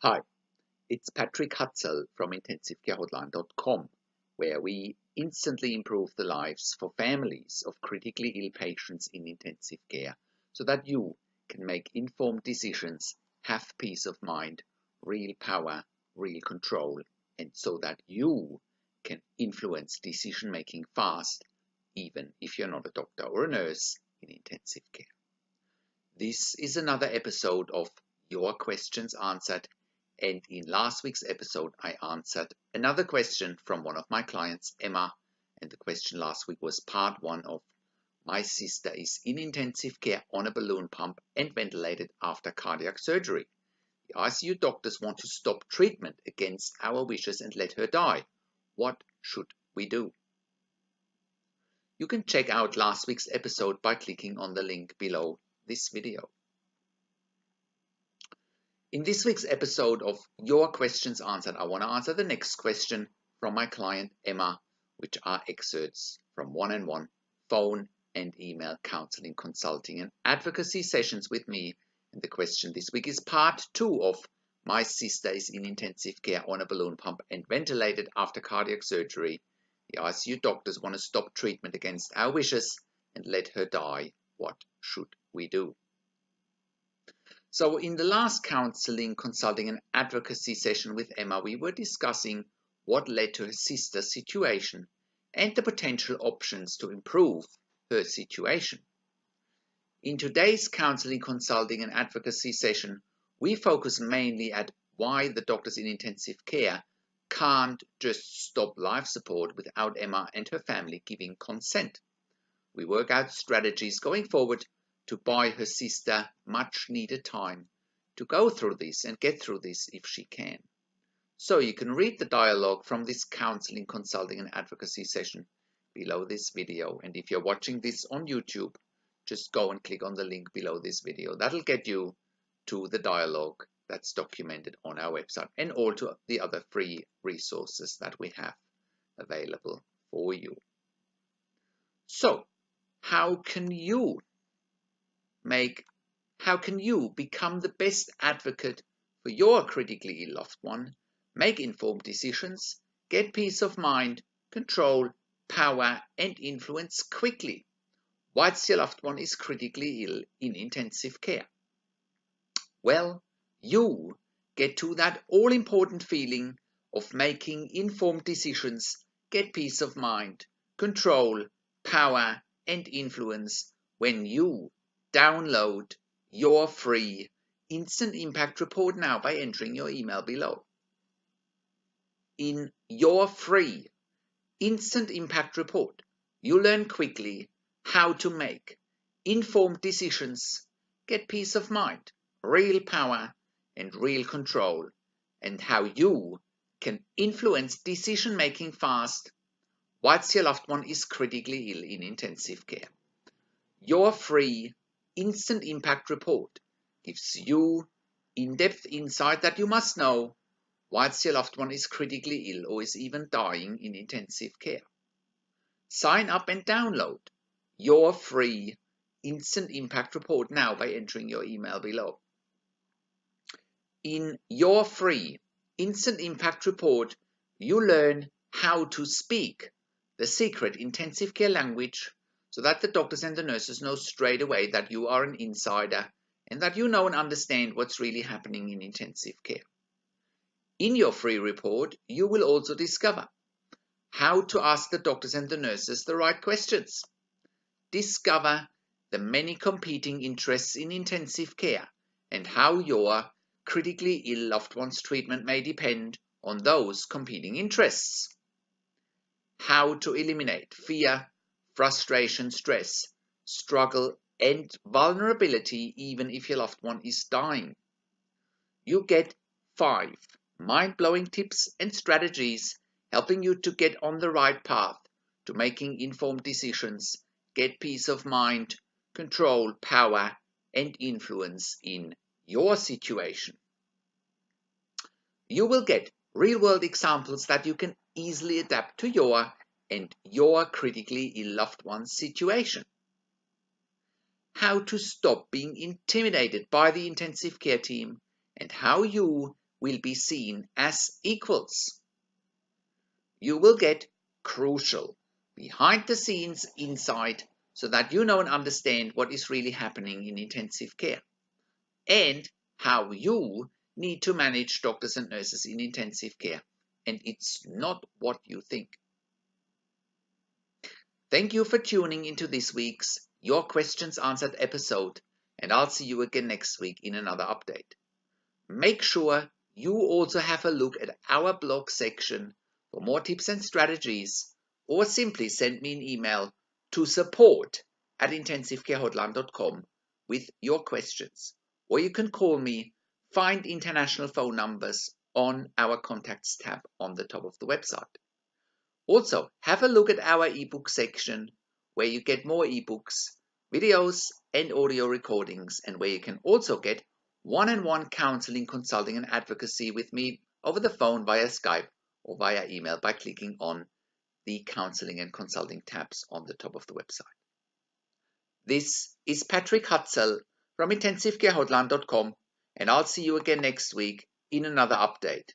Hi, it's Patrick Hutzel from IntensiveCareHotline.com, where we instantly improve the lives for families of critically ill patients in intensive care so that you can make informed decisions, have peace of mind, real power, real control, and so that you can influence decision making fast, even if you're not a doctor or a nurse in intensive care. This is another episode of Your Questions Answered. And in last week's episode, I answered another question from one of my clients, Emma. And the question last week was part one of my sister is in intensive care on a balloon pump and ventilated after cardiac surgery. The ICU doctors want to stop treatment against our wishes and let her die. What should we do? You can check out last week's episode by clicking on the link below this video. In this week's episode of Your Questions Answered, I want to answer the next question from my client Emma, which are excerpts from one-on-one phone and email counseling, consulting, and advocacy sessions with me. And the question this week is part two of My sister is in intensive care on a balloon pump and ventilated after cardiac surgery. The ICU doctors want to stop treatment against our wishes and let her die. What should we do? So in the last counseling, consulting, and advocacy session with Emma, we were discussing what led to her sister's situation and the potential options to improve her situation. In today's counseling, consulting, and advocacy session, we focus mainly at why the doctors in intensive care can't just stop life support without Emma and her family giving consent. We work out strategies going forward to buy her sister much needed time to go through this and get through this if she can. So you can read the dialogue from this counseling, consulting, and advocacy session below this video. And if you're watching this on YouTube, just go and click on the link below this video. That'll get you to the dialogue that's documented on our website and all to the other free resources that we have available for you. So how can you become the best advocate for your critically ill loved one, make informed decisions, get peace of mind, control, power, and influence quickly whilst your loved one is critically ill in intensive care? Well, you get to that all-important feeling of making informed decisions, get peace of mind, control, power, and influence when you download your free instant impact report now by entering your email below. In your free instant impact report, you learn quickly how to make informed decisions, get peace of mind, real power, and real control, and how you can influence decision making fast whilst your loved one is critically ill in intensive care. Your free instant impact report gives you in-depth insight that you must know whilst your loved one is critically ill or is even dying in intensive care. Sign up and download your free instant impact report now by entering your email below. In your free instant impact report, you learn how to speak the secret intensive care language so that the doctors and the nurses know straight away that you are an insider and that you know and understand what's really happening in intensive care. In your free report, you will also discover how to ask the doctors and the nurses the right questions. Discover the many competing interests in intensive care and how your critically ill loved one's treatment may depend on those competing interests. How to eliminate fear, frustration, stress, struggle, and vulnerability even if your loved one is dying. You get 5 mind-blowing tips and strategies helping you to get on the right path to making informed decisions, get peace of mind, control, power, and influence in your situation. You will get real-world examples that you can easily adapt to your critically ill loved one's situation. How to stop being intimidated by the intensive care team and how you will be seen as equals. You will get crucial behind the scenes insight so that you know and understand what is really happening in intensive care and how you need to manage doctors and nurses in intensive care. And it's not what you think. Thank you for tuning into this week's Your Questions Answered episode, and I'll see you again next week in another update. Make sure you also have a look at our blog section for more tips and strategies, or simply send me an email to support@intensivecarehotline.com with your questions, or you can call me. Find international phone numbers on our contacts tab on the top of the website. Also, have a look at our ebook section where you get more ebooks, videos and audio recordings, and where you can also get one-on-one counseling, consulting and advocacy with me over the phone via Skype or via email by clicking on the counseling and consulting tabs on the top of the website. This is Patrick Hutzel from intensivecarehotline.com, and I'll see you again next week in another update.